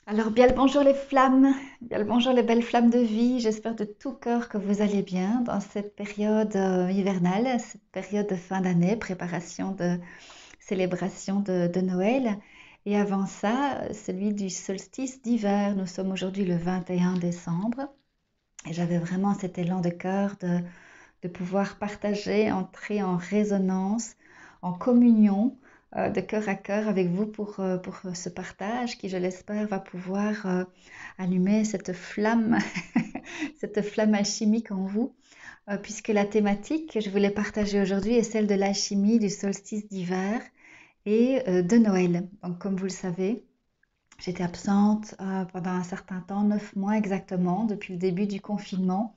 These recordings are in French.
Alors, bien le bonjour les flammes, bien le bonjour les belles flammes de vie. J'espère de tout cœur que vous allez bien dans cette période hivernale, cette période de fin d'année, préparation de célébration de Noël. Et avant ça, celui du solstice d'hiver. Nous sommes aujourd'hui le 21 décembre. Et j'avais vraiment cet élan de cœur de pouvoir partager, entrer en résonance, en communion de cœur à cœur avec vous pour ce partage qui, je l'espère, va pouvoir allumer cette flamme, cette flamme alchimique en vous, puisque la thématique que je voulais partager aujourd'hui est celle de l'alchimie du solstice d'hiver et de Noël. Donc, comme vous le savez, j'étais absente pendant un certain temps, 9 mois exactement, depuis le début du confinement.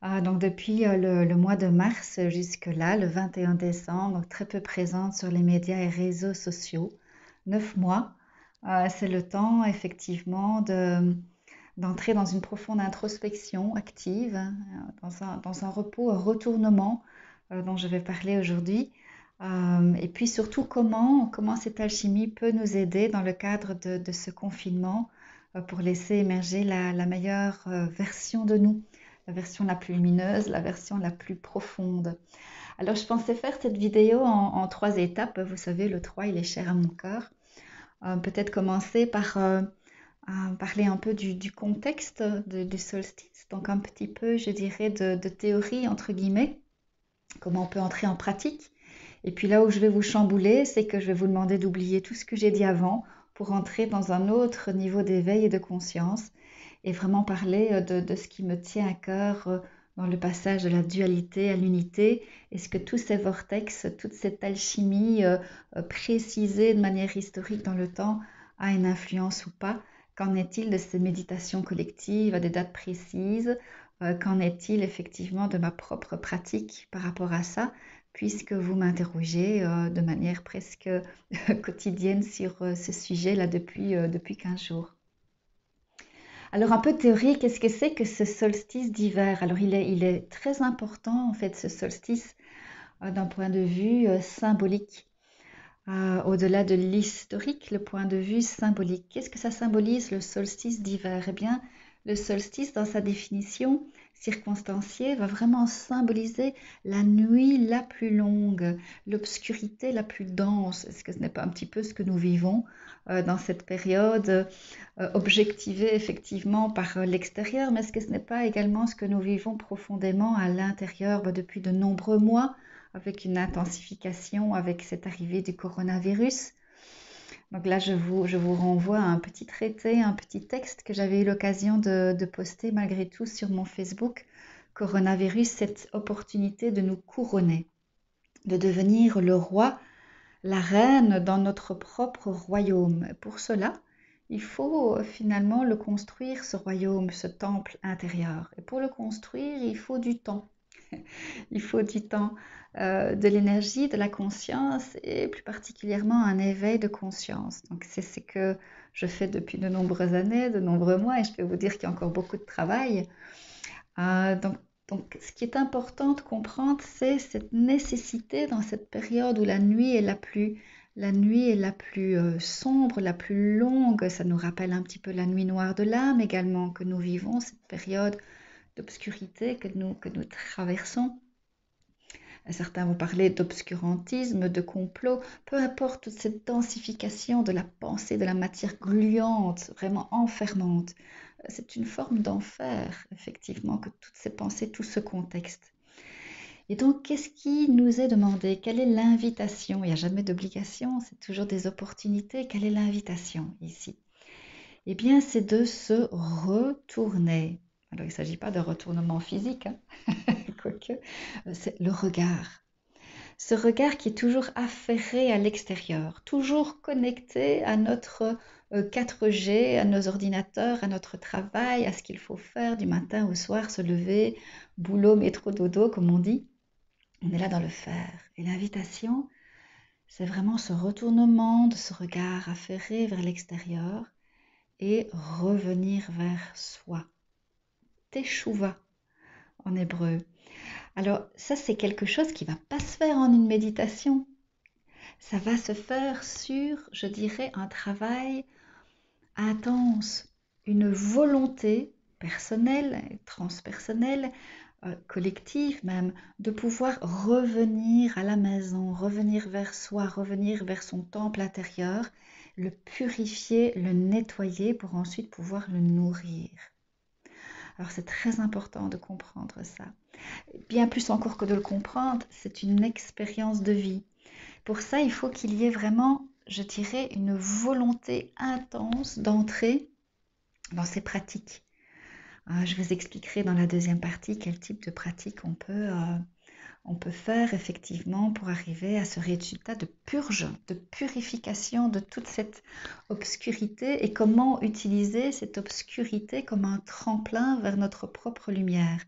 Donc depuis le mois de mars jusque-là, le 21 décembre, donc très peu présente sur les médias et réseaux sociaux. 9 mois, c'est le temps effectivement d'entrer dans une profonde introspection active, hein, dans un repos, un retournement dont je vais parler aujourd'hui. Et puis surtout comment cette alchimie peut nous aider dans le cadre de ce confinement pour laisser émerger la meilleure version de nous, la version la plus lumineuse, la version la plus profonde. Alors, je pensais faire cette vidéo en 3 étapes. Vous savez, le 3, il est cher à mon cœur. Peut-être commencer par parler un peu du contexte du solstice, donc un petit peu, je dirais, de théorie, entre guillemets, comment on peut entrer en pratique. Et puis là où je vais vous chambouler, c'est que je vais vous demander d'oublier tout ce que j'ai dit avant pour entrer dans un autre niveau d'éveil et de conscience et vraiment parler de ce qui me tient à cœur dans le passage de la dualité à l'unité. Est-ce que tous ces vortex, toute cette alchimie précisée de manière historique dans le temps a une influence ou pas? Qu'en est-il de ces méditations collectives à des dates précises? Qu'en est-il effectivement de ma propre pratique par rapport à ça? Puisque vous m'interrogez de manière presque quotidienne sur ce sujet-là depuis 15 jours. Alors, un peu de théorie, qu'est-ce que c'est que ce solstice d'hiver? Alors, il est très important, en fait, ce solstice, d'un point de vue symbolique. Au-delà de l'historique, le point de vue symbolique. Qu'est-ce que ça symbolise, le solstice d'hiver? Eh bien, le solstice, dans sa définition circonstanciée, va vraiment symboliser la nuit la plus longue, l'obscurité la plus dense. Est-ce que ce n'est pas un petit peu ce que nous vivons dans cette période objectivée effectivement par l'extérieur, mais est-ce que ce n'est pas également ce que nous vivons profondément à l'intérieur depuis de nombreux mois, avec une intensification avec cette arrivée du coronavirus? Donc là, je vous renvoie à un petit traité, un petit texte que j'avais eu l'occasion de poster malgré tout sur mon Facebook. Coronavirus, cette opportunité de nous couronner, de devenir le roi, la reine dans notre propre royaume. Pour cela, il faut finalement le construire, ce royaume, ce temple intérieur. Et pour le construire, il faut du temps. Il faut du temps, de l'énergie, de la conscience et plus particulièrement un éveil de conscience. Donc c'est ce que je fais depuis de nombreuses années, de nombreux mois et je peux vous dire qu'il y a encore beaucoup de travail. Donc ce qui est important de comprendre, c'est cette nécessité dans cette période où la nuit est la plus sombre, la plus longue. Ça nous rappelle un petit peu la nuit noire de l'âme également que nous vivons, cette période d'obscurité que nous traversons. Certains vont parler d'obscurantisme, de complot, peu importe toute cette densification de la pensée, de la matière gluante, vraiment enfermante. C'est une forme d'enfer, effectivement, que toutes ces pensées, tout ce contexte. Et donc, qu'est-ce qui nous est demandé? Quelle est l'invitation? Il n'y a jamais d'obligation, c'est toujours des opportunités. Quelle est l'invitation ici? Eh bien, c'est de se retourner. Alors, il ne s'agit pas de retournement physique, hein, quoique, c'est le regard. Ce regard qui est toujours affairé à l'extérieur, toujours connecté à notre 4G, à nos ordinateurs, à notre travail, à ce qu'il faut faire du matin au soir, se lever, boulot, métro, dodo, comme on dit. On est là dans le faire. Et l'invitation, c'est vraiment ce retournement de ce regard affairé vers l'extérieur et revenir vers soi. Teshuva en hébreu. Alors ça, c'est quelque chose qui ne va pas se faire en une méditation. Ça va se faire sur, je dirais, un travail intense, une volonté personnelle, transpersonnelle, collective même, de pouvoir revenir à la maison, revenir vers soi, revenir vers son temple intérieur, le purifier, le nettoyer pour ensuite pouvoir le nourrir. Alors c'est très important de comprendre ça. Bien plus encore que de le comprendre, c'est une expérience de vie. Pour ça, il faut qu'il y ait vraiment, je dirais, une volonté intense d'entrer dans ces pratiques. Je vous expliquerai dans la deuxième partie quel type de pratique on peut faire effectivement pour arriver à ce résultat de purge, de purification de toute cette obscurité et comment utiliser cette obscurité comme un tremplin vers notre propre lumière,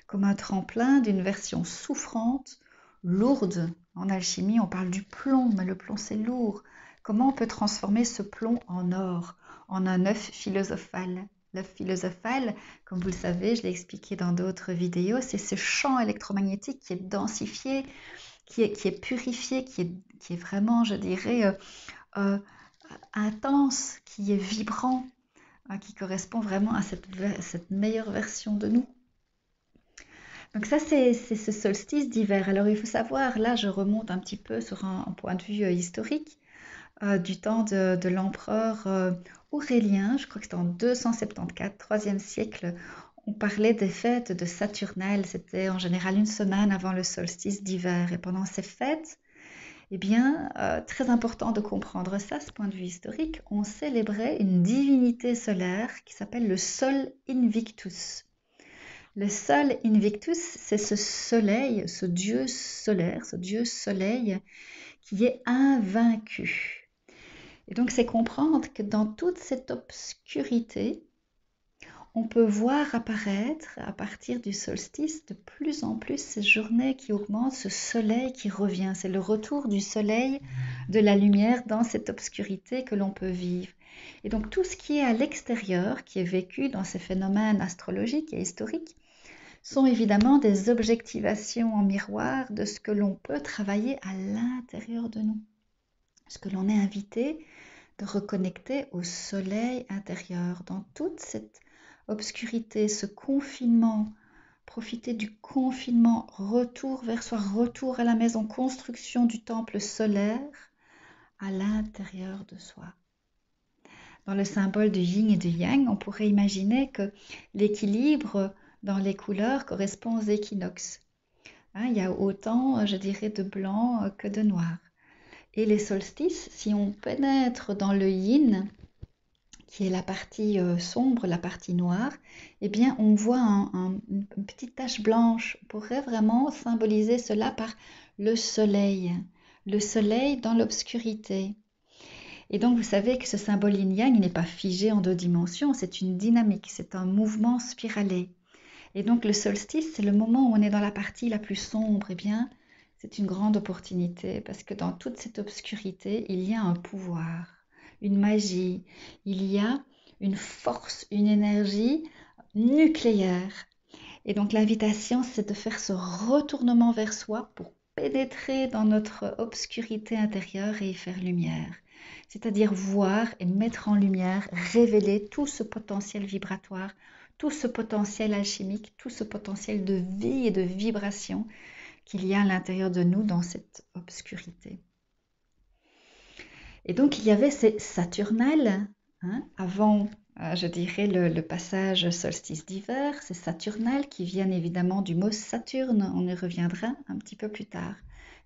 comme un tremplin d'une version souffrante, lourde. En alchimie, on parle du plomb, mais le plomb c'est lourd. Comment on peut transformer ce plomb en or, en un œuf philosophal? L'œuf philosophal, comme vous le savez, je l'ai expliqué dans d'autres vidéos, c'est ce champ électromagnétique qui est densifié, qui est purifié, qui est vraiment, je dirais, euh, intense, qui est vibrant, qui correspond vraiment à cette meilleure version de nous. Donc ça, c'est ce solstice d'hiver. Alors il faut savoir, là je remonte un petit peu sur un point de vue historique, du temps de l'empereur Aurélien, je crois que c'était en 274, 3e siècle. On parlait des fêtes de Saturnales, c'était en général une semaine avant le solstice d'hiver. Et pendant ces fêtes, eh bien, très important de comprendre ça, ce point de vue historique, on célébrait une divinité solaire qui s'appelle le Sol Invictus. Le Sol Invictus, c'est ce soleil, ce dieu solaire, ce dieu soleil qui est invaincu. Et donc, c'est comprendre que dans toute cette obscurité, on peut voir apparaître, à partir du solstice, de plus en plus ces journées qui augmentent, ce soleil qui revient. C'est le retour du soleil, de la lumière dans cette obscurité que l'on peut vivre. Et donc, tout ce qui est à l'extérieur, qui est vécu dans ces phénomènes astrologiques et historiques, sont évidemment des objectivations en miroir de ce que l'on peut travailler à l'intérieur de nous. Ce que l'on est invité de reconnecter au soleil intérieur, dans toute cette obscurité, ce confinement, profiter du confinement, retour vers soi, retour à la maison, construction du temple solaire à l'intérieur de soi. Dans le symbole du yin et du yang, on pourrait imaginer que l'équilibre dans les couleurs correspond aux équinoxes. Il y a autant, je dirais, de blanc que de noir. Et les solstices, si on pénètre dans le yin, qui est la partie sombre, la partie noire, eh bien on voit une petite tache blanche. On pourrait vraiment symboliser cela par le soleil dans l'obscurité. Et donc vous savez que ce symbole yin-yang n'est pas figé en 2 dimensions, c'est une dynamique, c'est un mouvement spiralé. Et donc le solstice, c'est le moment où on est dans la partie la plus sombre. Eh bien, c'est une grande opportunité parce que dans toute cette obscurité, il y a un pouvoir, une magie, il y a une force, une énergie nucléaire. Et donc l'invitation, c'est de faire ce retournement vers soi pour pénétrer dans notre obscurité intérieure et y faire lumière. C'est-à-dire voir et mettre en lumière, révéler tout ce potentiel vibratoire, tout ce potentiel alchimique, tout ce potentiel de vie et de vibration qu'il y a à l'intérieur de nous dans cette obscurité. Et donc il y avait ces Saturnales, avant, je dirais, le passage solstice d'hiver, ces Saturnales qui viennent évidemment du mot Saturne, on y reviendra un petit peu plus tard.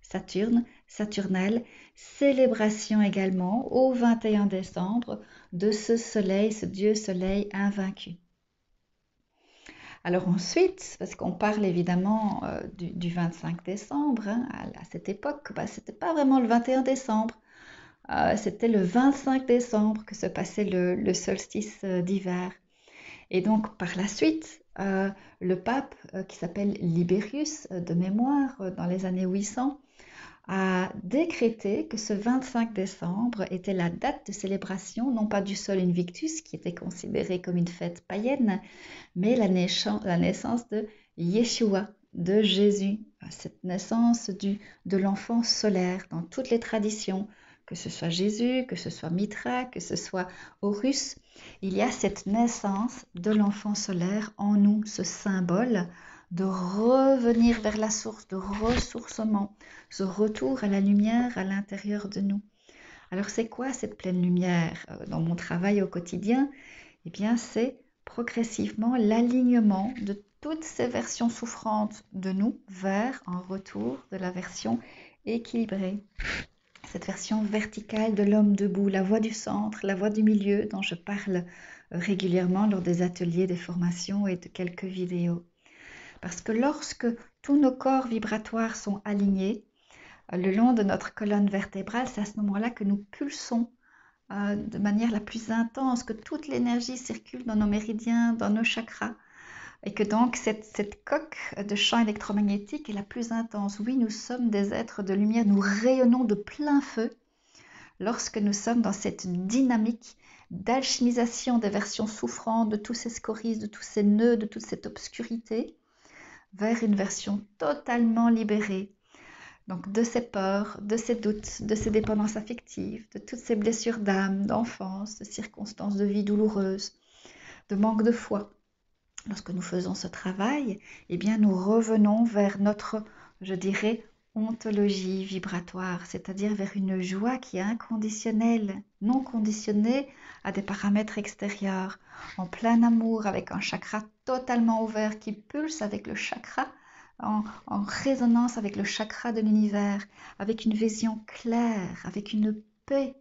Saturne, Saturnale, célébration également au 21 décembre de ce soleil, ce dieu soleil invaincu. Alors ensuite, parce qu'on parle évidemment du 25 décembre, à cette époque, c'était pas vraiment le 21 décembre, c'était le 25 décembre que se passait le solstice d'hiver. Et donc par la suite, le pape qui s'appelle Libérius de mémoire dans les années 800 a décrété que ce 25 décembre était la date de célébration, non pas du Sol Invictus, qui était considéré comme une fête païenne, mais la naissance de Yeshua, de Jésus, cette naissance de l'enfant solaire dans toutes les traditions, que ce soit Jésus, que ce soit Mitra, que ce soit Horus, il y a cette naissance de l'enfant solaire en nous, ce symbole de revenir vers la source, de ressourcement, ce retour à la lumière à l'intérieur de nous. Alors c'est quoi cette pleine lumière dans mon travail au quotidien? Eh bien c'est progressivement l'alignement de toutes ces versions souffrantes de nous vers un retour de la version équilibrée. Cette version verticale de l'homme debout, la voix du centre, la voix du milieu dont je parle régulièrement lors des ateliers, des formations et de quelques vidéos. Parce que lorsque tous nos corps vibratoires sont alignés, le long de notre colonne vertébrale, c'est à ce moment-là que nous pulsons de manière la plus intense, que toute l'énergie circule dans nos méridiens, dans nos chakras, et que donc cette coque de champ électromagnétique est la plus intense. Oui, nous sommes des êtres de lumière, nous rayonnons de plein feu lorsque nous sommes dans cette dynamique d'alchimisation des versions souffrantes, de tous ces scories, de tous ces nœuds, de toute cette obscurité, vers une version totalement libérée. Donc de ces peurs, de ces doutes, de ces dépendances affectives, de toutes ces blessures d'âme, d'enfance, de circonstances de vie douloureuses, de manque de foi. Lorsque nous faisons ce travail, eh bien nous revenons vers notre, je dirais, ontologie vibratoire, c'est-à-dire vers une joie qui est inconditionnelle, non conditionnée à des paramètres extérieurs, en plein amour, avec un chakra totalement ouvert qui pulse avec le chakra, en résonance avec le chakra de l'univers, avec une vision claire, avec une paix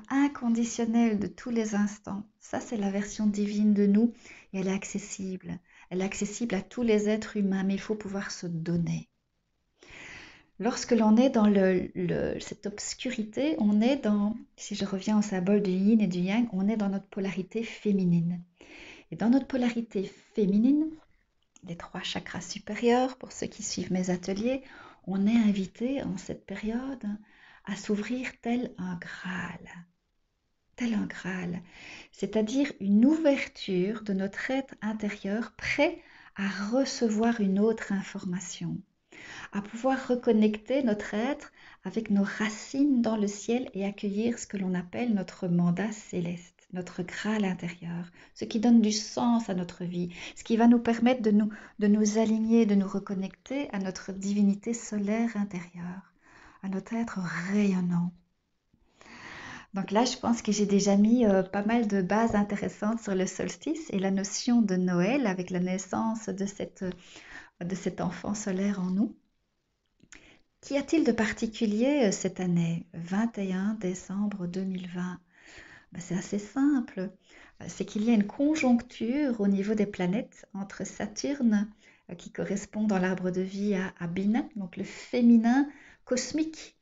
inconditionnelle de tous les instants. Ça, c'est la version divine de nous et elle est accessible. Elle est accessible à tous les êtres humains, mais il faut pouvoir se donner. Lorsque l'on est dans cette obscurité, on est dans, si je reviens au symbole du yin et du yang, on est dans notre polarité féminine. Et dans notre polarité féminine, les 3 chakras supérieurs, pour ceux qui suivent mes ateliers, on est invité en cette période à s'ouvrir tel un Graal, c'est-à-dire une ouverture de notre être intérieur prêt à recevoir une autre information, à pouvoir reconnecter notre être avec nos racines dans le ciel et accueillir ce que l'on appelle notre mandat céleste, notre Graal intérieur, ce qui donne du sens à notre vie, ce qui va nous permettre de nous aligner, de nous reconnecter à notre divinité solaire intérieure, à notre être rayonnant. Donc là, je pense que j'ai déjà mis pas mal de bases intéressantes sur le solstice et la notion de Noël avec la naissance de cet enfant solaire en nous. Qu'y a-t-il de particulier cette année, 21 décembre 2020? C'est assez simple. C'est qu'il y a une conjoncture au niveau des planètes entre Saturne, qui correspond dans l'arbre de vie à Bina, donc le féminin cosmique,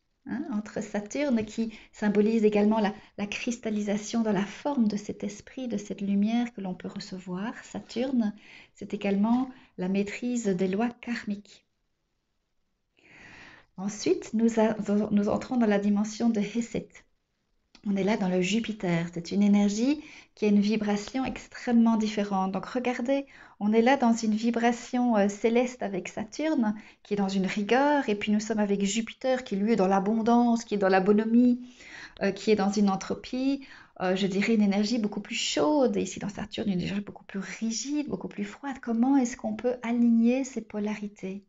entre Saturne qui symbolise également la cristallisation dans la forme de cet esprit, de cette lumière que l'on peut recevoir. Saturne, c'est également la maîtrise des lois karmiques. Ensuite, nous entrons dans la dimension de Hesed. On est là dans le Jupiter, c'est une énergie qui a une vibration extrêmement différente. Donc regardez, on est là dans une vibration céleste avec Saturne, qui est dans une rigueur, et puis nous sommes avec Jupiter, qui lui est dans l'abondance, qui est dans la bonhomie, qui est dans une entropie, je dirais une énergie beaucoup plus chaude, et ici dans Saturne, une énergie beaucoup plus rigide, beaucoup plus froide. Comment est-ce qu'on peut aligner ces polarités?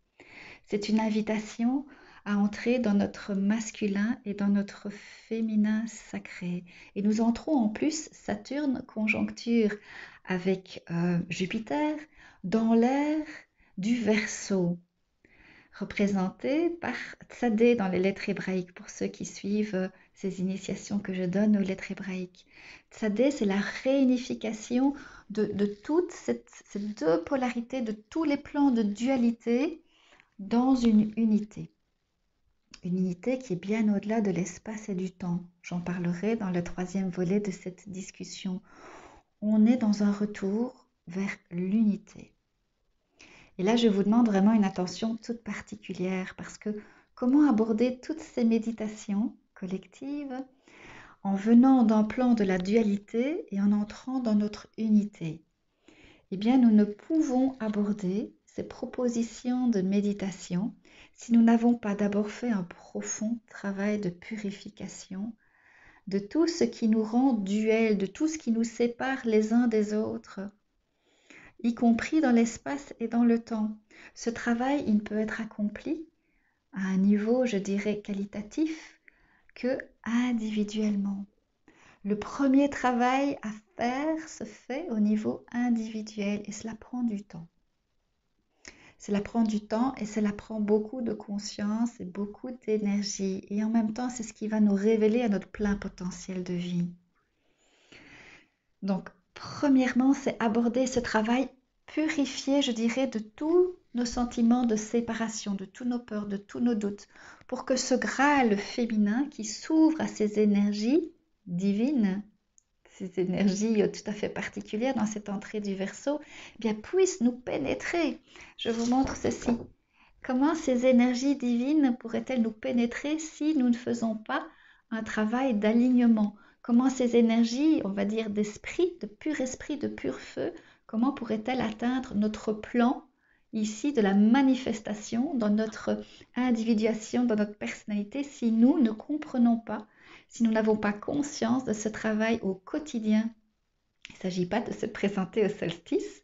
C'est une invitation à entrer dans notre masculin et dans notre féminin sacré. Et nous entrons en plus, Saturne conjoncture avec Jupiter, dans l'ère du Verseau, représenté par Tsadé dans les lettres hébraïques, pour ceux qui suivent ces initiations que je donne aux lettres hébraïques. Tsadé, c'est la réunification de toutes ces 2 polarités, de tous les plans de dualité dans une unité. Une unité qui est bien au-delà de l'espace et du temps. J'en parlerai dans le 3e volet de cette discussion. On est dans un retour vers l'unité. Et là, je vous demande vraiment une attention toute particulière parce que comment aborder toutes ces méditations collectives en venant d'un plan de la dualité et en entrant dans notre unité? Eh bien, nous ne pouvons aborder ces propositions de méditation si nous n'avons pas d'abord fait un profond travail de purification de tout ce qui nous rend duel, de tout ce qui nous sépare les uns des autres, y compris dans l'espace et dans le temps. Ce travail, il ne peut être accompli à un niveau, je dirais, qualitatif que individuellement. Le premier travail à faire se fait au niveau individuel et cela prend du temps. Cela prend du temps et cela prend beaucoup de conscience et beaucoup d'énergie. Et en même temps, c'est ce qui va nous révéler à notre plein potentiel de vie. Donc, premièrement, c'est aborder ce travail purifié, je dirais, de tous nos sentiments de séparation, de tous nos peurs, de tous nos doutes, pour que ce Graal féminin qui s'ouvre à ces énergies divines, ces énergies tout à fait particulières dans cette entrée du Verseau, eh bien, puissent nous pénétrer. Je vous montre ceci. Comment ces énergies divines pourraient-elles nous pénétrer si nous ne faisons pas un travail d'alignement? Comment ces énergies, on va dire d'esprit, de pur feu, comment pourraient-elles atteindre notre plan ici de la manifestation dans notre individuation, dans notre personnalité, si nous ne comprenons pas, si nous n'avons pas conscience de ce travail au quotidien? Il ne s'agit pas de se présenter au solstice,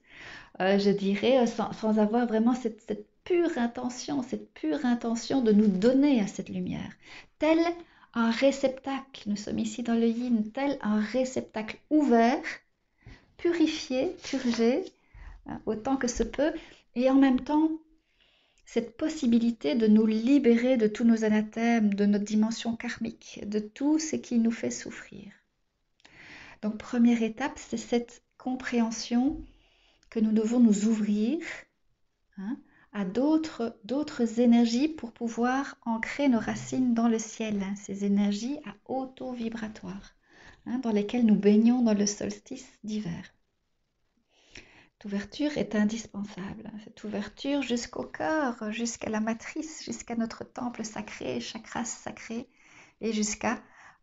je dirais, sans avoir vraiment cette pure intention de nous donner à cette lumière. Tel un réceptacle, nous sommes ici dans le yin, tel un réceptacle ouvert, purifié, purgé, autant que se peut, et en même temps, cette possibilité de nous libérer de tous nos anathèmes, de notre dimension karmique, de tout ce qui nous fait souffrir. Donc, première étape, c'est cette compréhension que nous devons nous ouvrir à d'autres énergies pour pouvoir ancrer nos racines dans le ciel, ces énergies à haut taux vibratoire, dans lesquelles nous baignons dans le solstice d'hiver. Cette ouverture est indispensable, cette ouverture jusqu'au cœur, jusqu'à la matrice, jusqu'à notre temple sacré, chakras sacré, et jusqu'à,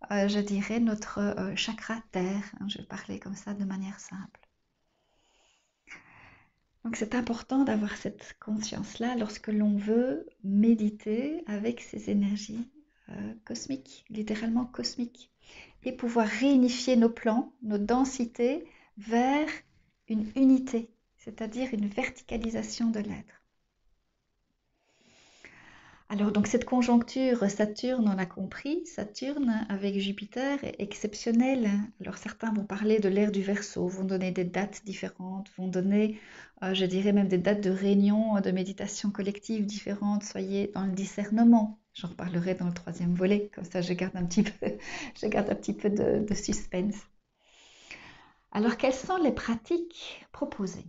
je dirais, notre chakra terre. Je vais parler comme ça de manière simple. Donc c'est important d'avoir cette conscience-là lorsque l'on veut méditer avec ces énergies cosmiques, littéralement cosmiques, et pouvoir réunifier nos plans, nos densités vers une unité, c'est-à-dire une verticalisation de l'être. Alors donc cette conjoncture Saturne, on a compris, Saturne avec Jupiter est exceptionnelle. Alors certains vont parler de l'ère du Verseau, vont donner des dates différentes, vont donner, je dirais même des dates de réunion, de méditation collective différentes. Soyez dans le discernement. J'en reparlerai dans le 3e volet, comme ça je garde un petit peu de suspense. Alors quelles sont les pratiques proposées?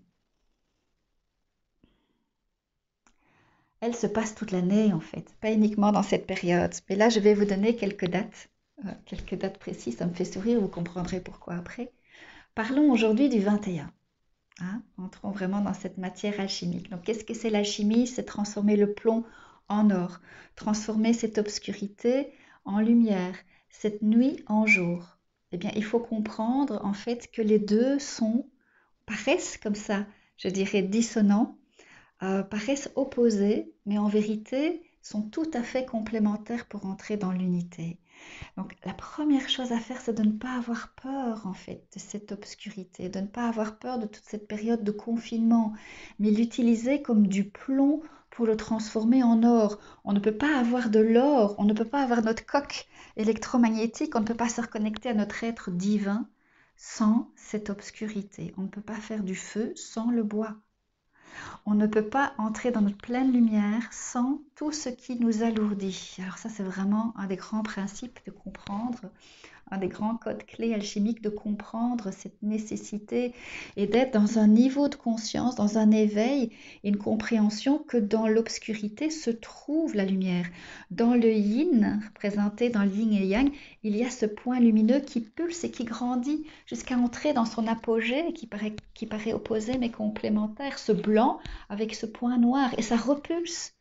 Elle se passe toute l'année en fait, pas uniquement dans cette période. Mais là, je vais vous donner quelques dates précises, ça me fait sourire, vous comprendrez pourquoi après. Parlons aujourd'hui du 21. Entrons vraiment dans cette matière alchimique. Donc, qu'est-ce que c'est l'alchimie? C'est transformer le plomb en or, transformer cette obscurité en lumière, cette nuit en jour. Eh bien, il faut comprendre en fait que les deux paraissent comme ça, je dirais dissonants, paraissent opposés, mais en vérité sont tout à fait complémentaires pour entrer dans l'unité. Donc la première chose à faire, c'est de ne pas avoir peur en fait de cette obscurité, de ne pas avoir peur de toute cette période de confinement, mais l'utiliser comme du plomb pour le transformer en or. On ne peut pas avoir de l'or, on ne peut pas avoir notre coque électromagnétique, on ne peut pas se reconnecter à notre être divin sans cette obscurité. On ne peut pas faire du feu sans le bois. On ne peut pas entrer dans notre pleine lumière sans tout ce qui nous alourdit. Alors ça, c'est vraiment un des grands principes de comprendre, un des grands codes clés alchimiques de comprendre cette nécessité et d'être dans un niveau de conscience, dans un éveil, une compréhension que dans l'obscurité se trouve la lumière. Dans le yin, représenté dans le yin et yang, il y a ce point lumineux qui pulse et qui grandit jusqu'à entrer dans son apogée qui paraît opposé mais complémentaire, ce blanc avec ce point noir et ça repulse.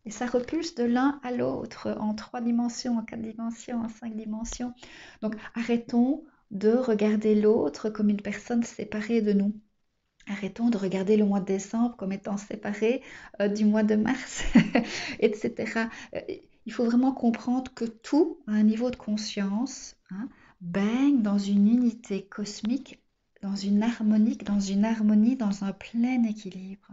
Et ça repulse de l'un à l'autre, en 3 dimensions, en 4 dimensions, en 5 dimensions. Donc arrêtons de regarder l'autre comme une personne séparée de nous. Arrêtons de regarder le mois de décembre comme étant séparé du mois de mars, etc. Il faut vraiment comprendre que tout, à un niveau de conscience, hein, baigne dans une unité cosmique, dans une harmonie, dans un plein équilibre.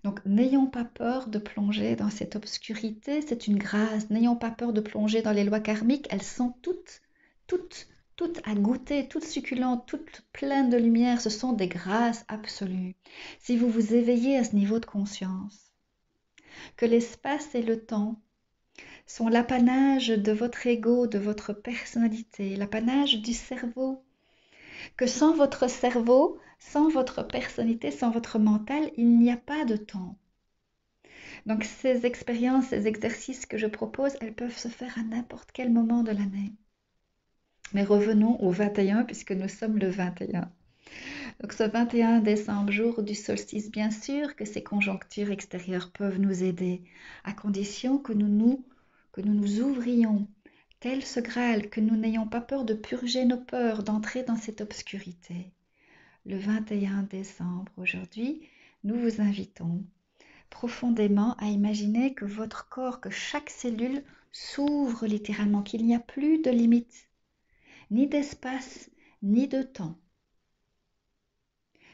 Donc, n'ayons pas peur de plonger dans cette obscurité, c'est une grâce. N'ayons pas peur de plonger dans les lois karmiques, elles sont toutes, toutes à goûter, toutes succulentes, toutes pleines de lumière. Ce sont des grâces absolues. Si vous vous éveillez à ce niveau de conscience, que l'espace et le temps sont l'apanage de votre ego, de votre personnalité, l'apanage du cerveau, que sans votre cerveau, sans votre personnalité, sans votre mental, il n'y a pas de temps. Donc ces expériences, ces exercices que je propose, elles peuvent se faire à n'importe quel moment de l'année. Mais revenons au 21 puisque nous sommes le 21. Donc ce 21 décembre, jour du solstice, bien sûr que ces conjonctures extérieures peuvent nous aider, à condition que nous nous ouvrions, tel ce Graal, que nous n'ayons pas peur de purger nos peurs, d'entrer dans cette obscurité. Le 21 décembre, aujourd'hui, nous vous invitons profondément à imaginer que votre corps, que chaque cellule s'ouvre littéralement, qu'il n'y a plus de limite, ni d'espace, ni de temps.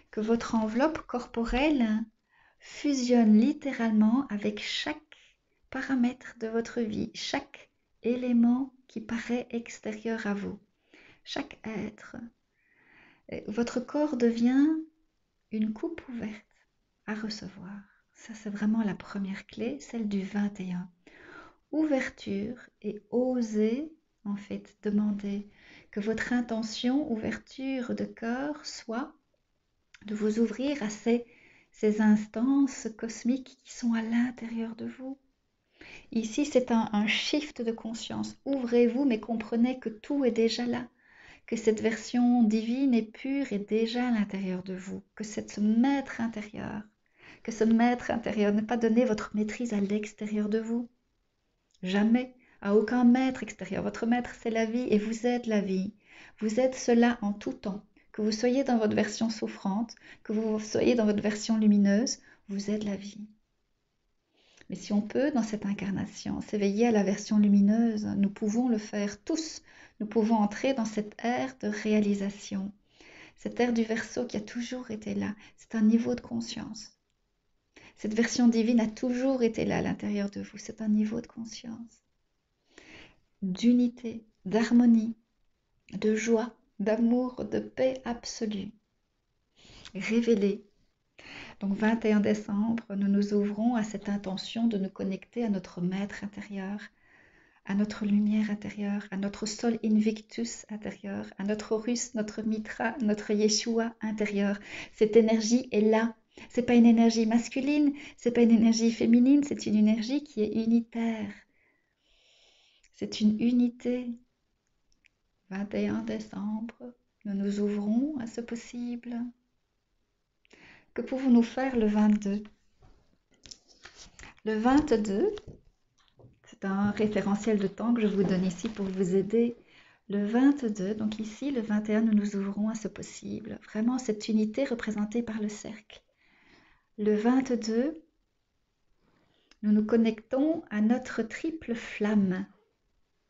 Que votre enveloppe corporelle fusionne littéralement avec chaque paramètre de votre vie, chaque élément qui paraît extérieur à vous, chaque être. Votre corps devient une coupe ouverte à recevoir. Ça, c'est vraiment la première clé, celle du 21. Ouverture et oser, en fait, demander que votre intention, ouverture de cœur, soit de vous ouvrir à ces instances cosmiques qui sont à l'intérieur de vous. Ici, c'est un shift de conscience. Ouvrez-vous, mais comprenez que tout est déjà là, que cette version divine et pure est déjà à l'intérieur de vous, que c'est ce maître intérieur, n'est pas donner votre maîtrise à l'extérieur de vous. Jamais, à aucun maître extérieur. Votre maître, c'est la vie et vous êtes la vie. Vous êtes cela en tout temps. Que vous soyez dans votre version souffrante, que vous soyez dans votre version lumineuse, vous êtes la vie. Mais si on peut, dans cette incarnation, s'éveiller à la version lumineuse, nous pouvons le faire tous. Nous pouvons entrer dans cette ère de réalisation, cette ère du Verseau qui a toujours été là. C'est un niveau de conscience. Cette version divine a toujours été là à l'intérieur de vous. C'est un niveau de conscience, d'unité, d'harmonie, de joie, d'amour, de paix absolue. Révélée. Donc 21 décembre, nous nous ouvrons à cette intention de nous connecter à notre maître intérieur, à notre lumière intérieure, à notre sol invictus intérieur, à notre Horus, notre Mitra, notre Yeshua intérieur. Cette énergie est là. C'est pas une énergie masculine, c'est pas une énergie féminine, c'est une énergie qui est unitaire. C'est une unité. 21 décembre, nous nous ouvrons à ce possible. Que pouvons-nous faire le 22 ? Le 22, c'est un référentiel de temps que je vous donne ici pour vous aider. Le 22, donc ici, le 21, nous nous ouvrons à ce possible. Vraiment, cette unité représentée par le cercle. Le 22, nous nous connectons à notre triple flamme.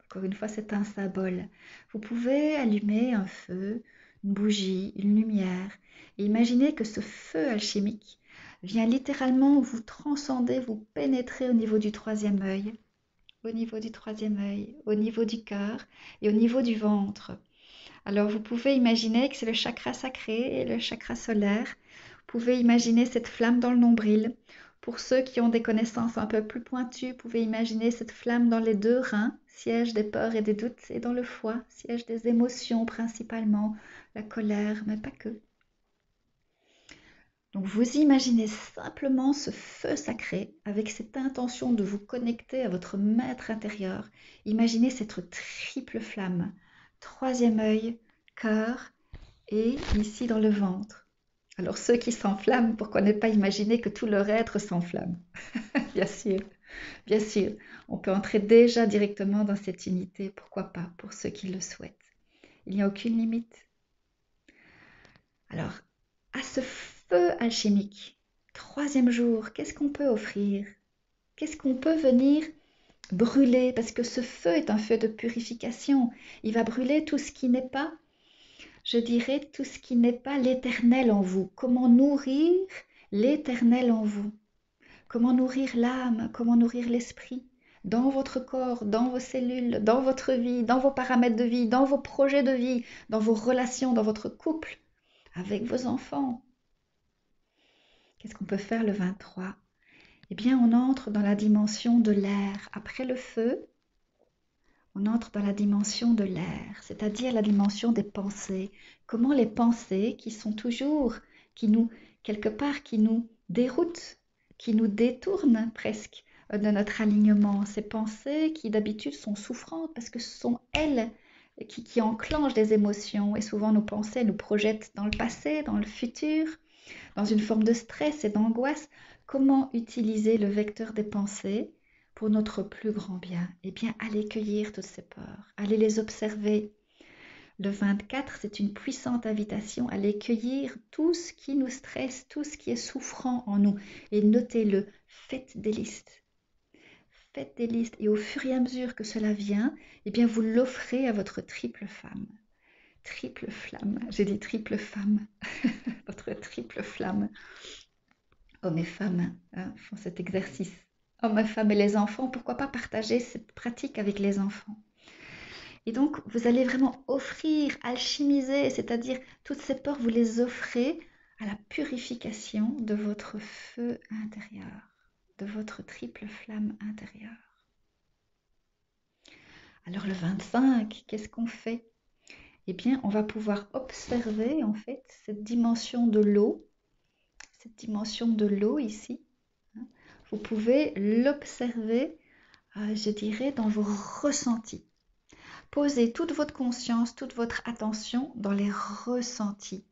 Encore une fois, c'est un symbole. Vous pouvez allumer un feu, une bougie, une lumière, et imaginez que ce feu alchimique vient littéralement vous transcender, vous pénétrer au niveau du troisième œil, au niveau du cœur et au niveau du ventre. Alors vous pouvez imaginer que c'est le chakra sacré et le chakra solaire. Vous pouvez imaginer cette flamme dans le nombril. Pour ceux qui ont des connaissances un peu plus pointues, vous pouvez imaginer cette flamme dans les deux reins, siège des peurs et des doutes, et dans le foie, siège des émotions principalement, la colère, mais pas que. Donc vous imaginez simplement ce feu sacré avec cette intention de vous connecter à votre maître intérieur. Imaginez cette triple flamme, troisième œil, cœur et ici dans le ventre. Alors ceux qui s'enflamment, pourquoi ne pas imaginer que tout leur être s'enflamme? Bien sûr, on peut entrer déjà directement dans cette unité, pourquoi pas, pour ceux qui le souhaitent. Il n'y a aucune limite. Alors, à ce feu alchimique, troisième jour, qu'est-ce qu'on peut offrir? Qu'est-ce qu'on peut venir brûler? Parce que ce feu est un feu de purification. Il va brûler tout ce qui n'est pas, je dirais, tout ce qui n'est pas l'éternel en vous. Comment nourrir l'éternel en vous? Comment nourrir l'âme? Comment nourrir l'esprit? Dans votre corps, dans vos cellules, dans votre vie, dans vos paramètres de vie, dans vos projets de vie, dans vos relations, dans votre couple, avec vos enfants. Qu'est-ce qu'on peut faire le 23? Eh bien, on entre dans la dimension de l'air. Après le feu, on entre dans la dimension de l'air, c'est-à-dire la dimension des pensées. Comment les pensées qui sont toujours, quelque part, qui nous déroutent, qui nous détournent presque de notre alignement. Ces pensées qui d'habitude sont souffrantes parce que ce sont elles qui enclenchent des émotions et souvent nos pensées nous projettent dans le passé, dans le futur, dans une forme de stress et d'angoisse. Comment utiliser le vecteur des pensées pour notre plus grand bien? Eh bien, allez cueillir toutes ces peurs, allez les observer. Le 24, c'est une puissante invitation à aller cueillir tout ce qui nous stresse, tout ce qui est souffrant en nous et notez-le, faites des listes. Faites des listes et au fur et à mesure que cela vient, eh bien, vous l'offrez à votre triple femme. Triple flamme, j'ai dit triple femme, votre triple flamme. Hommes et femmes font cet exercice. Hommes et femmes et les enfants, pourquoi pas partager cette pratique avec les enfants? Et donc, vous allez vraiment offrir, alchimiser, c'est-à-dire toutes ces peurs, vous les offrez à la purification de votre feu intérieur, de votre triple flamme intérieure. Alors le 25, qu'est-ce qu'on fait? Eh bien, on va pouvoir observer en fait cette dimension de l'eau ici. Vous pouvez l'observer, je dirais, dans vos ressentis. Posez toute votre conscience, toute votre attention dans les ressentis.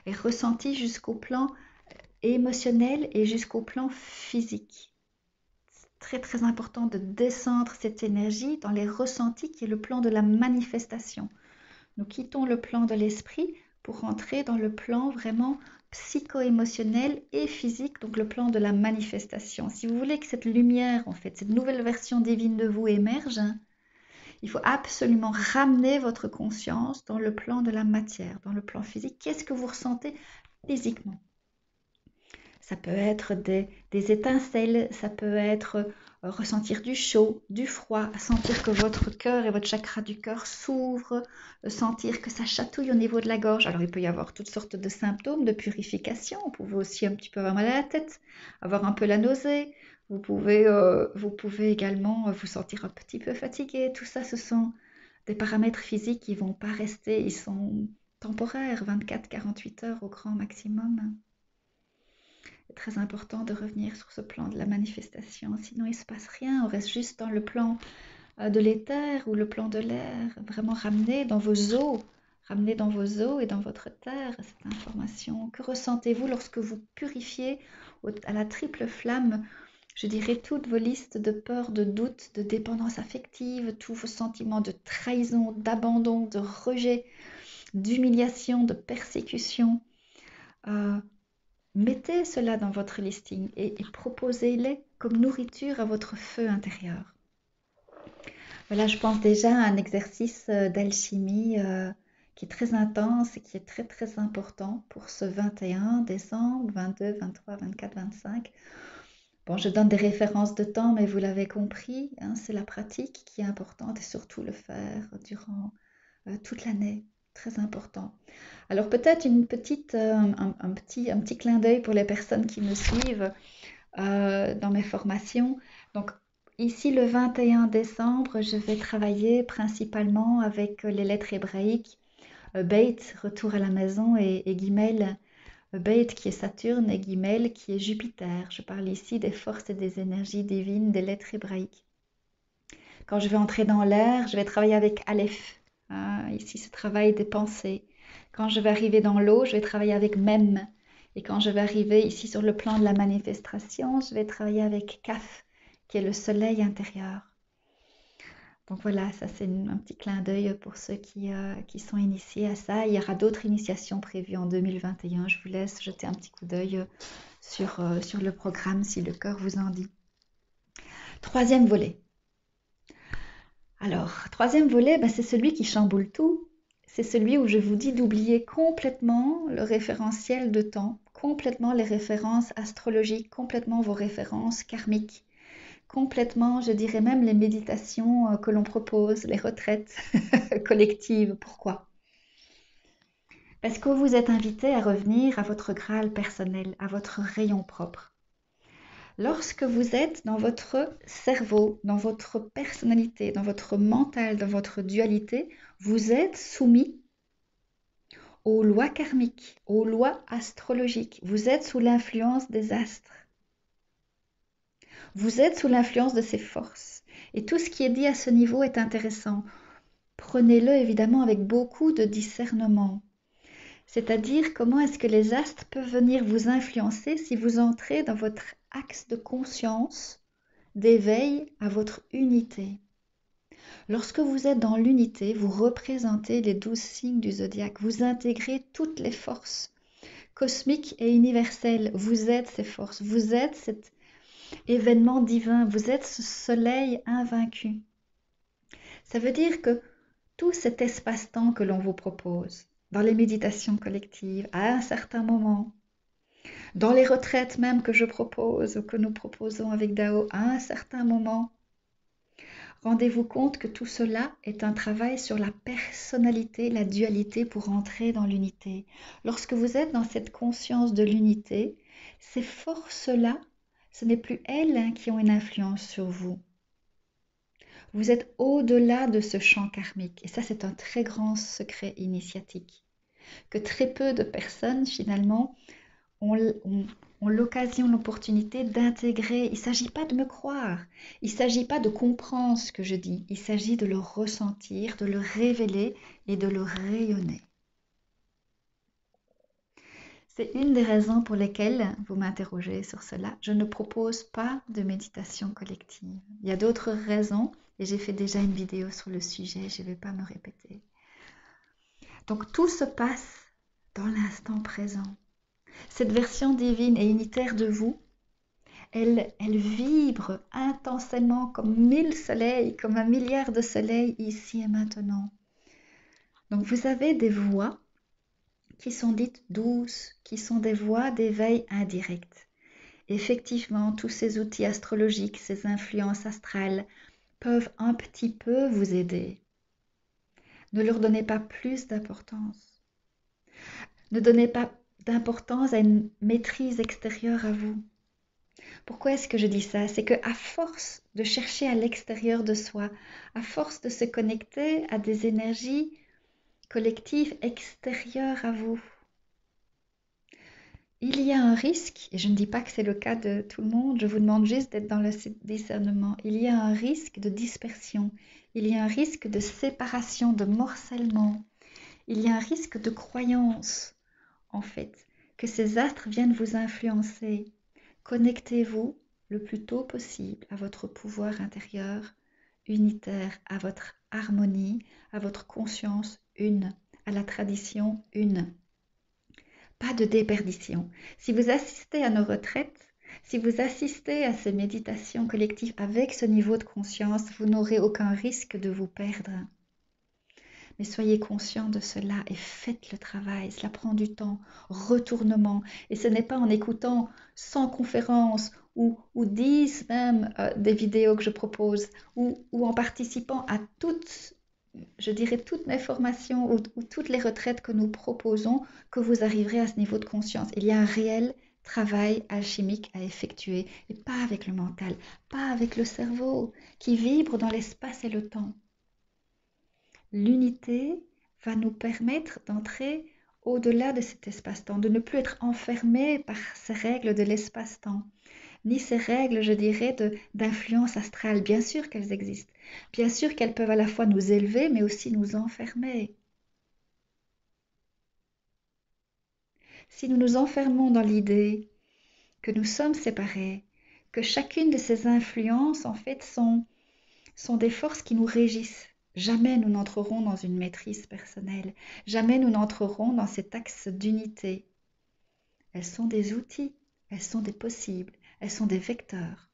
Les ressentis jusqu'au plan émotionnel et jusqu'au plan physique. C'est très très important de descendre cette énergie dans les ressentis qui est le plan de la manifestation. Nous quittons le plan de l'esprit pour rentrer dans le plan vraiment psycho-émotionnel et physique, donc le plan de la manifestation. Si vous voulez que cette lumière, en fait, cette nouvelle version divine de vous émerge, il faut absolument ramener votre conscience dans le plan de la matière, dans le plan physique. Qu'est-ce que vous ressentez physiquement? Ça peut être des étincelles, ça peut être ressentir du chaud, du froid, sentir que votre cœur et votre chakra du cœur s'ouvrent, sentir que ça chatouille au niveau de la gorge. Alors il peut y avoir toutes sortes de symptômes de purification. Vous pouvez aussi un petit peu avoir mal à la tête, avoir un peu la nausée. Vous pouvez également vous sentir un petit peu fatigué. Tout ça, ce sont des paramètres physiques qui ne vont pas rester. Ils sont temporaires, 24-48 heures au grand maximum. C'est très important de revenir sur ce plan de la manifestation, sinon il ne se passe rien, on reste juste dans le plan de l'éther ou le plan de l'air, vraiment ramener dans vos os et dans votre terre cette information. Que ressentez-vous lorsque vous purifiez à la triple flamme, je dirais, toutes vos listes de peur, de doute, de dépendance affective, tous vos sentiments de trahison, d'abandon, de rejet, d'humiliation, de persécution. Mettez cela dans votre listing et proposez-les comme nourriture à votre feu intérieur. Voilà, je pense déjà à un exercice d'alchimie qui est très intense et qui est très très important pour ce 21 décembre, 22, 23, 24, 25. Bon, je donne des références de temps, mais vous l'avez compris, hein, c'est la pratique qui est importante et surtout le faire durant toute l'année. Très important. Alors peut-être un petit clin d'œil pour les personnes qui me suivent dans mes formations. Donc ici le 21 décembre, je vais travailler principalement avec les lettres hébraïques Beit, retour à la maison, et Gimel, Beit qui est Saturne et Gimel qui est Jupiter. Je parle ici des forces et des énergies divines des lettres hébraïques. Quand je vais entrer dans l'air, je vais travailler avec Aleph. Ici, ce travail des pensées. Quand je vais arriver dans l'eau, je vais travailler avec Mem. Et quand je vais arriver ici sur le plan de la manifestation, je vais travailler avec Kaf, qui est le soleil intérieur. Donc voilà, ça c'est un petit clin d'œil pour ceux qui sont initiés à ça. Il y aura d'autres initiations prévues en 2021. Je vous laisse jeter un petit coup d'œil sur le programme si le cœur vous en dit. Troisième volet. Alors, troisième volet, c'est celui qui chamboule tout. C'est celui où je vous dis d'oublier complètement le référentiel de temps, complètement les références astrologiques, complètement vos références karmiques, complètement, je dirais même les méditations que l'on propose, les retraites collectives. Pourquoi? Parce que vous êtes invité à revenir à votre Graal personnel, à votre rayon propre. Lorsque vous êtes dans votre cerveau, dans votre personnalité, dans votre mental, dans votre dualité, vous êtes soumis aux lois karmiques, aux lois astrologiques. Vous êtes sous l'influence des astres. Vous êtes sous l'influence de ces forces. Et tout ce qui est dit à ce niveau est intéressant. Prenez-le évidemment avec beaucoup de discernement. C'est-à-dire comment est-ce que les astres peuvent venir vous influencer si vous entrez dans votre axe de conscience, d'éveil à votre unité. Lorsque vous êtes dans l'unité, vous représentez les 12 signes du zodiaque, vous intégrez toutes les forces cosmiques et universelles. Vous êtes ces forces, vous êtes cet événement divin, vous êtes ce soleil invaincu. Ça veut dire que tout cet espace-temps que l'on vous propose, dans les méditations collectives, à un certain moment, dans les retraites même que je propose ou que nous proposons avec Dao, à un certain moment, rendez-vous compte que tout cela est un travail sur la personnalité, la dualité pour entrer dans l'unité. Lorsque vous êtes dans cette conscience de l'unité, ces forces-là, ce n'est plus elles qui ont une influence sur vous. Vous êtes au-delà de ce champ karmique. Et ça, c'est un très grand secret initiatique que très peu de personnes, finalement, ont l'occasion, l'opportunité d'intégrer. Il ne s'agit pas de me croire, il ne s'agit pas de comprendre ce que je dis, il s'agit de le ressentir, de le révéler et de le rayonner. C'est une des raisons pour lesquelles vous m'interrogez sur cela. Je ne propose pas de méditation collective. Il y a d'autres raisons et j'ai fait déjà une vidéo sur le sujet, je ne vais pas me répéter. Donc tout se passe dans l'instant présent. Cette version divine et unitaire de vous, elle vibre intensément comme 1000 soleils, comme 1 milliard de soleils ici et maintenant. Donc vous avez des voix qui sont dites douces, qui sont des voix d'éveil indirect. Effectivement, tous ces outils astrologiques, ces influences astrales peuvent un petit peu vous aider. Ne leur donnez pas plus d'importance. Ne donnez pas d'importance à une maîtrise extérieure à vous. Pourquoi est-ce que je dis ça? C'est qu'à force de chercher à l'extérieur de soi, à force de se connecter à des énergies collectives extérieures à vous, il y a un risque, et je ne dis pas que c'est le cas de tout le monde, je vous demande juste d'être dans le discernement, il y a un risque de dispersion, il y a un risque de séparation, de morcellement, il y a un risque de croyance, en fait, que ces astres viennent vous influencer. Connectez-vous le plus tôt possible à votre pouvoir intérieur unitaire, à votre harmonie, à votre conscience une, à la tradition une. Pas de déperdition. Si vous assistez à nos retraites, si vous assistez à ces méditations collectives avec ce niveau de conscience, vous n'aurez aucun risque de vous perdre. Mais soyez conscient de cela et faites le travail. Cela prend du temps, retournement. Et ce n'est pas en écoutant 100 conférences ou 10 même des vidéos que je propose ou en participant à toutes, je dirais toutes mes formations ou toutes les retraites que nous proposons que vous arriverez à ce niveau de conscience. Il y a un réel travail alchimique à effectuer et pas avec le mental, pas avec le cerveau qui vibre dans l'espace et le temps. L'unité va nous permettre d'entrer au-delà de cet espace-temps, de ne plus être enfermé par ces règles de l'espace-temps, ni ces règles, je dirais, d'influence astrale. Bien sûr qu'elles existent, bien sûr qu'elles peuvent à la fois nous élever, mais aussi nous enfermer. Si nous nous enfermons dans l'idée que nous sommes séparés, que chacune de ces influences, en fait, sont sont des forces qui nous régissent. Jamais nous n'entrerons dans une maîtrise personnelle. Jamais nous n'entrerons dans cet axe d'unité. Elles sont des outils, elles sont des possibles, elles sont des vecteurs.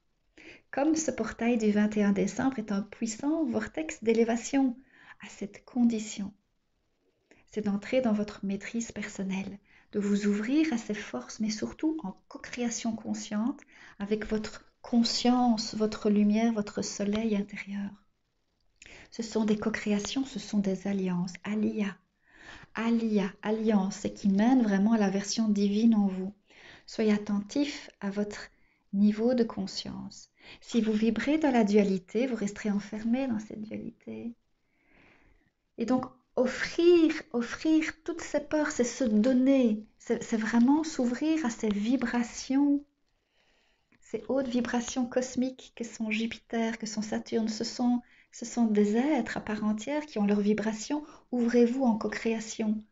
Comme ce portail du 21 décembre est un puissant vortex d'élévation à cette condition. C'est d'entrer dans votre maîtrise personnelle, de vous ouvrir à ces forces, mais surtout en co-création consciente avec votre conscience, votre lumière, votre soleil intérieur. Ce sont des co-créations, ce sont des alliances, alia, alliance, c'est qui mène vraiment à la version divine en vous. Soyez attentif à votre niveau de conscience. Si vous vibrez dans la dualité, vous resterez enfermé dans cette dualité. Et donc, offrir toutes ces peurs, c'est se donner, c'est vraiment s'ouvrir à ces vibrations, ces hautes vibrations cosmiques que sont Jupiter, que sont Saturne. Ce sont des êtres à part entière qui ont leurs vibrations. Ouvrez-vous en co-création.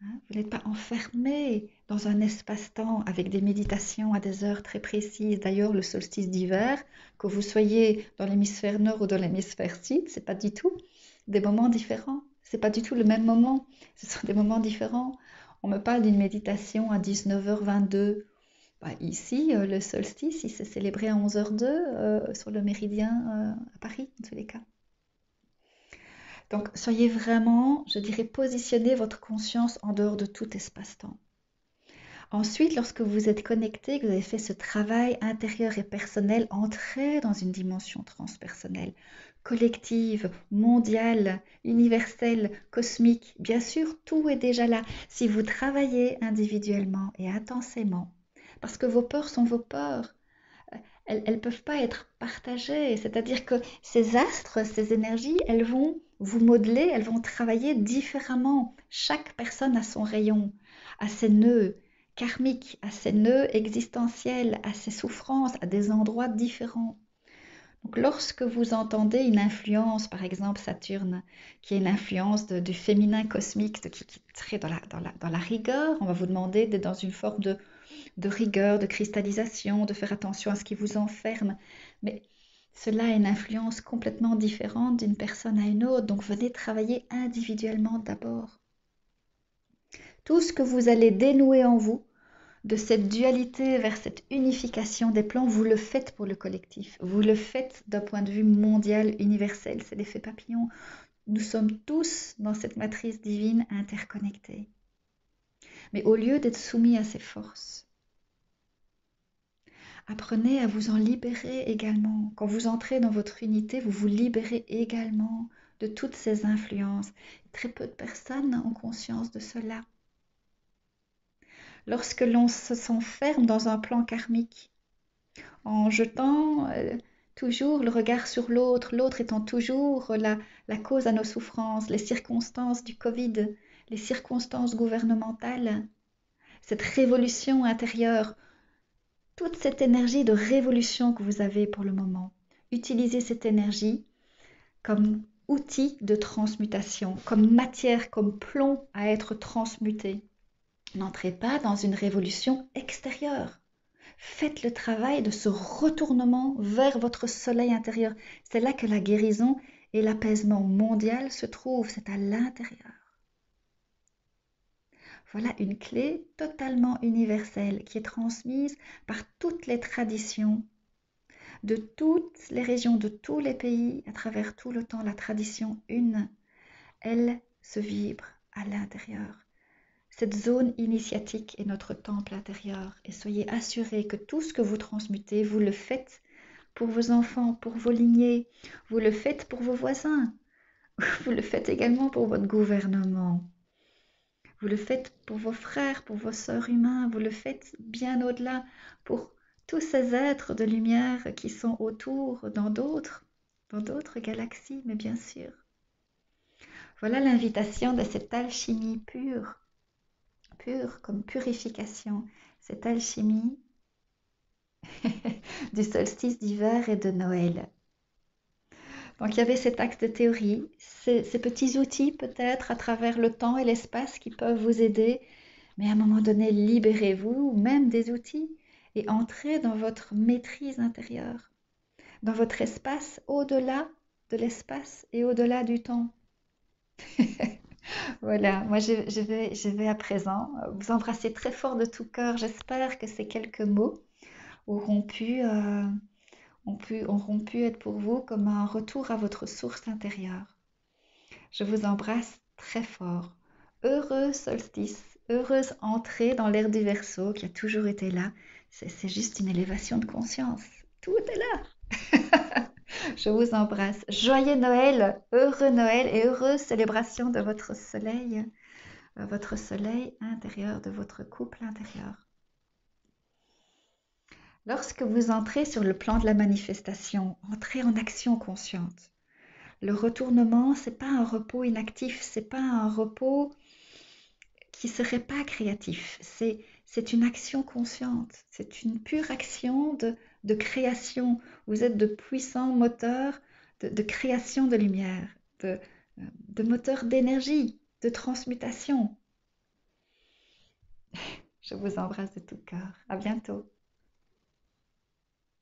Vous n'êtes pas enfermé dans un espace-temps avec des méditations à des heures très précises. D'ailleurs, le solstice d'hiver, que vous soyez dans l'hémisphère nord ou dans l'hémisphère sud, c'est pas du tout des moments différents. C'est pas du tout le même moment. Ce sont des moments différents. On me parle d'une méditation à 19h22. Ici, le solstice, il s'est célébré à 11h02 sur le méridien à Paris, en tous les cas. Donc, soyez vraiment, je dirais, positionnez votre conscience en dehors de tout espace-temps. Ensuite, lorsque vous êtes connecté, que vous avez fait ce travail intérieur et personnel, entrez dans une dimension transpersonnelle, collective, mondiale, universelle, cosmique. Bien sûr, tout est déjà là. Si vous travaillez individuellement et intensément, parce que vos peurs sont vos peurs, elles ne peuvent pas être partagées. C'est-à-dire que ces astres, ces énergies, elles vont vous modeler, elles vont travailler différemment. Chaque personne a son rayon, a ses nœuds karmiques, a ses nœuds existentiels, a ses souffrances, à des endroits différents. Donc, lorsque vous entendez une influence, par exemple Saturne, qui est une influence du féminin cosmique, qui serait dans la rigueur, on va vous demander d'être dans une forme de rigueur, de cristallisation, de faire attention à ce qui vous enferme. Mais cela a une influence complètement différente d'une personne à une autre. Donc venez travailler individuellement d'abord. Tout ce que vous allez dénouer en vous, de cette dualité vers cette unification des plans, vous le faites pour le collectif. Vous le faites d'un point de vue mondial, universel. C'est l'effet papillon. Nous sommes tous dans cette matrice divine interconnectés. Mais au lieu d'être soumis à ces forces, apprenez à vous en libérer également. Quand vous entrez dans votre unité, vous vous libérez également de toutes ces influences. Très peu de personnes ont conscience de cela. Lorsque l'on s'enferme dans un plan karmique, en jetant toujours le regard sur l'autre, l'autre étant toujours la cause à nos souffrances, les circonstances du Covid, les circonstances gouvernementales, cette révolution intérieure, toute cette énergie de révolution que vous avez pour le moment, utilisez cette énergie comme outil de transmutation, comme matière, comme plomb à être transmuté. N'entrez pas dans une révolution extérieure. Faites le travail de ce retournement vers votre soleil intérieur. C'est là que la guérison et l'apaisement mondial se trouvent, c'est à l'intérieur. Voilà une clé totalement universelle qui est transmise par toutes les traditions, de toutes les régions, de tous les pays, à travers tout le temps. La tradition une, elle se vibre à l'intérieur. Cette zone initiatique est notre temple intérieur et soyez assurés que tout ce que vous transmutez, vous le faites pour vos enfants, pour vos lignées, vous le faites pour vos voisins, vous le faites également pour votre gouvernement. Vous le faites pour vos frères, pour vos sœurs humains, vous le faites bien au-delà pour tous ces êtres de lumière qui sont autour dans d'autres galaxies, mais bien sûr. Voilà l'invitation de cette alchimie pure comme purification, cette alchimie du solstice d'hiver et de Noël. Donc il y avait cet acte de théorie, ces petits outils peut-être à travers le temps et l'espace qui peuvent vous aider, mais à un moment donné, libérez-vous même des outils et entrez dans votre maîtrise intérieure. dans votre espace, au-delà de l'espace et au-delà du temps. Voilà, moi je vais à présent vous embrasser très fort de tout cœur. J'espère que ces quelques mots auront auront pu être pour vous comme un retour à votre source intérieure. Je vous embrasse très fort. Heureux solstice, heureuse entrée dans l'ère du Verseau qui a toujours été là. C'est juste une élévation de conscience. Tout est là. Je vous embrasse. Joyeux Noël, heureux Noël et heureuse célébration de votre soleil intérieur, de votre couple intérieur. Lorsque vous entrez sur le plan de la manifestation, entrez en action consciente. Le retournement, c'est pas un repos inactif, c'est pas un repos qui serait pas créatif. C'est une action consciente, c'est une pure action de création. Vous êtes de puissants moteurs de création de lumière, de moteurs d'énergie, de transmutation. Je vous embrasse de tout cœur. À bientôt.